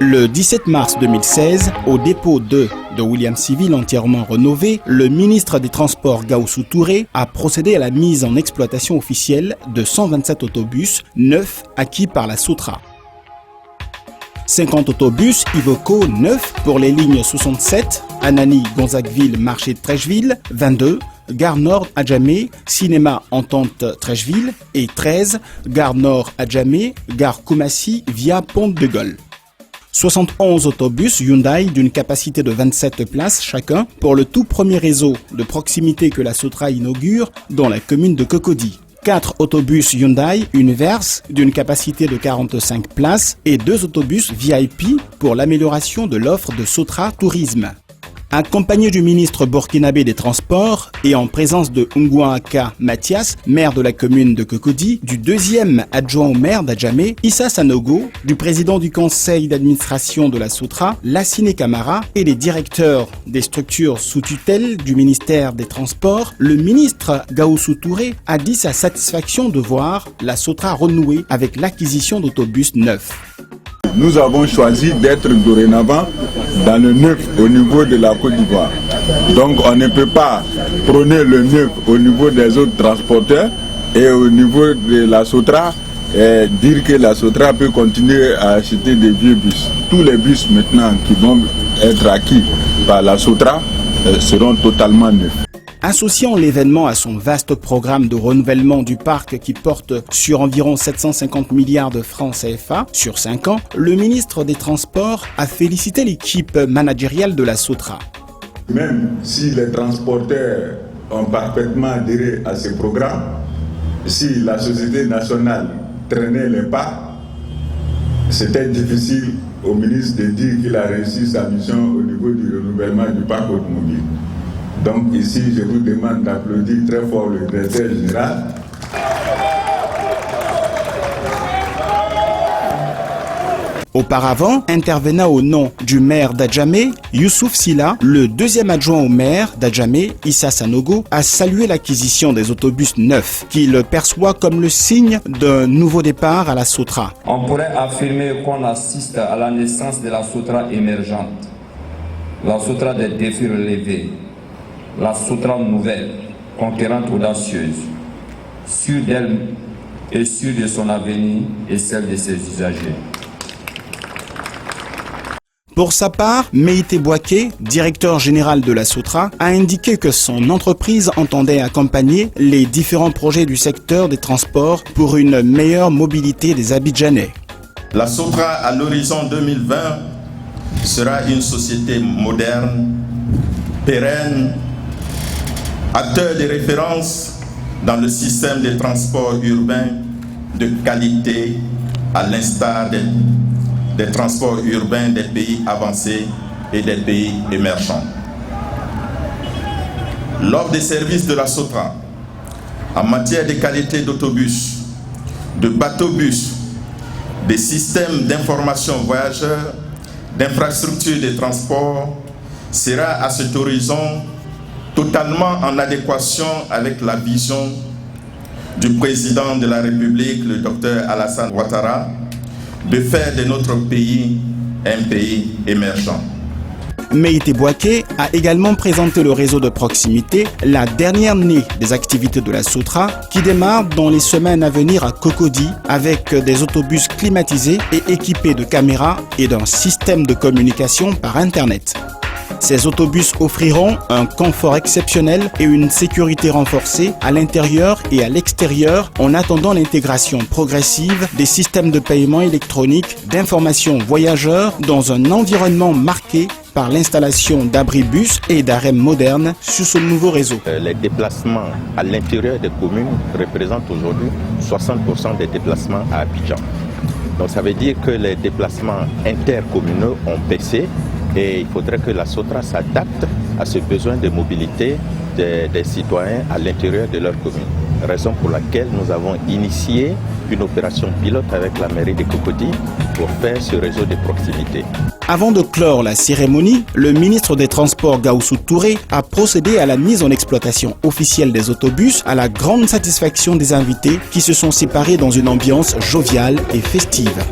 Le 17 mars 2016, au dépôt 2 de Williams-Civil entièrement rénové, le ministre des Transports Gaoussou Touré a procédé à la mise en exploitation officielle de 127 autobus neufs acquis par la Sotra. 50 autobus Iveco neufs pour les lignes 67, Anani, Gonzagueville, Marché de Trècheville, 22, Gare Nord Adjamé, Cinéma Entente Trècheville et 13, Gare Nord Adjamé, Gare Koumassi via Pont de Gaulle. 71 autobus Hyundai d'une capacité de 27 places chacun pour le tout premier réseau de proximité que la Sotra inaugure dans la commune de Cocody. 4 autobus Hyundai Universe d'une capacité de 45 places et 2 autobus VIP pour l'amélioration de l'offre de Sotra Tourisme. Accompagné du ministre burkinabé des Transports et en présence de Ngouaka Mathias, maire de la commune de Cocody, du deuxième adjoint au maire d'Adjamé, Issa Sanogo, du président du conseil d'administration de la Sotra, Lassine Camara, et les directeurs des structures sous tutelle du ministère des Transports, le ministre Gaoussou Touré a dit sa satisfaction de voir la Sotra renouer avec l'acquisition d'autobus neufs. Nous avons choisi d'être dorénavant dans le neuf au niveau de la Côte d'Ivoire. Donc on ne peut pas prôner le neuf au niveau des autres transporteurs et au niveau de la Sotra dire que la Sotra peut continuer à acheter des vieux bus. Tous les bus maintenant qui vont être acquis par la Sotra seront totalement neufs. Associant l'événement à son vaste programme de renouvellement du parc qui porte sur environ 750 milliards de francs CFA sur 5 ans, le ministre des Transports a félicité l'équipe managériale de la Sotra. Même si les transporteurs ont parfaitement adhéré à ce programme, si la société nationale traînait les pas, c'était difficile au ministre de dire qu'il a réussi sa mission au niveau du renouvellement du parc automobile. Donc ici, je vous demande d'applaudir très fort le directeur général. Auparavant, intervenant au nom du maire d'Adjamé, Youssouf Silla, le deuxième adjoint au maire d'Adjamé, Issa Sanogo, a salué l'acquisition des autobus neufs, qu'il perçoit comme le signe d'un nouveau départ à la Sotra. On pourrait affirmer qu'on assiste à la naissance de la Sotra émergente, la Sotra des défis relevés, la Sotra nouvelle, conquérante audacieuse, sûre d'elle et sûre de son avenir et celle de ses usagers. Pour sa part, Meïté Bouaké, directeur général de la Sotra, a indiqué que son entreprise entendait accompagner les différents projets du secteur des transports pour une meilleure mobilité des Abidjanais. La Sotra, à l'horizon 2020, sera une société moderne, pérenne, acteur de référence dans le système de transport urbain de qualité à l'instar des transports urbains des pays avancés et des pays émergents. L'offre des services de la Sotra en matière de qualité d'autobus, de bateau-bus, des systèmes d'information voyageurs, d'infrastructures de transport sera à cet horizon totalement en adéquation avec la vision du président de la République, le Dr Alassane Ouattara, de faire de notre pays un pays émergent. Meïté Bouaké a également présenté le réseau de proximité, la dernière née des activités de la Sotra, qui démarre dans les semaines à venir à Cocody avec des autobus climatisés et équipés de caméras et d'un système de communication par Internet. Ces autobus offriront un confort exceptionnel et une sécurité renforcée à l'intérieur et à l'extérieur en attendant l'intégration progressive des systèmes de paiement électronique d'information voyageurs dans un environnement marqué par l'installation d'abribus et d'arrêts modernes sur ce nouveau réseau. Les déplacements à l'intérieur des communes représentent aujourd'hui 60% des déplacements à Abidjan. Donc ça veut dire que les déplacements intercommunaux ont baissé. Et il faudrait que la Sotra s'adapte à ce besoin de mobilité des citoyens à l'intérieur de leur commune. Raison pour laquelle nous avons initié une opération pilote avec la mairie de Cocody pour faire ce réseau de proximité. Avant de clore la cérémonie, le ministre des Transports Gaoussou Touré a procédé à la mise en exploitation officielle des autobus à la grande satisfaction des invités qui se sont séparés dans une ambiance joviale et festive.